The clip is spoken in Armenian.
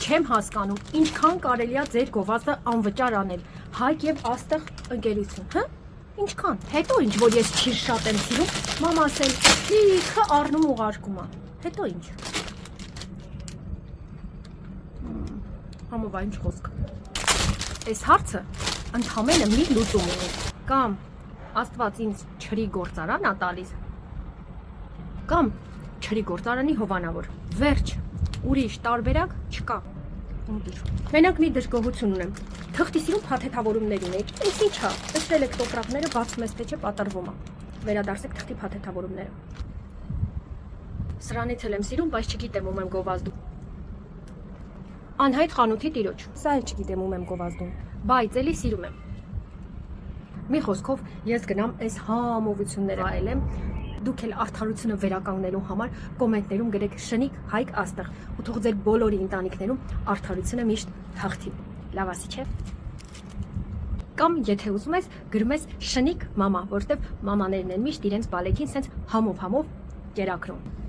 Չեմ հասկանում, ինչքան կարելի է ձեր գովազդը անվճար անել։ Հայք եւ աստղ ընկերություն, հա? Ինչքան։ Հետո ինչ, որ ես չիր շատ եմ սիրում, մամաս էլ լիքը առնում ուղարկում է։ Հետո ինչ։ Համովա ինչ խոսք։ Այս հարցը ընդհանրապես մի լուծում ունի։ Կամ Աստված ինձ չրի գործարան ա տալիս, կամ չրի գործարանի հովանավոր։ Վերջ, ուրիշ տարբերակ չկա։ Մենակ մի դժգոհություն ունեմ։ Թղթի սիրուն փաթեթավորումներ ունեի։ Ինչ ինչա, տեսրել եք տոպրակները բացում ես թե չէ պատրվում է։ Վերադարձեք թղթի փաթեթավորումները։ Սրանից էլ եմ սիրում, բայց չգիտեմ ում եմ գովազդում։ Անհայտ խանութի տիրոջ։ Սա էլ չգիտեմ ում եմ գովազդում, բայց էլի սիրում եմ։ Մի խոսքով ես գնամ այս համովությունները այլեմ։ Դուք էլ արդարությունը վերականգնելու համար կոմենտներում գրեք շնիկ Հայկ Աստղ ու թող ձեր բոլորի ընտանիքներում արդարությունը միշտ հաղթի։ Լավ ասի չէ։ Կամ եթե ուզում ես գրում ես շնիկ մամա, որովհետև մամաներն են միշտ իրենց բալեքին սենց համով կերակրում։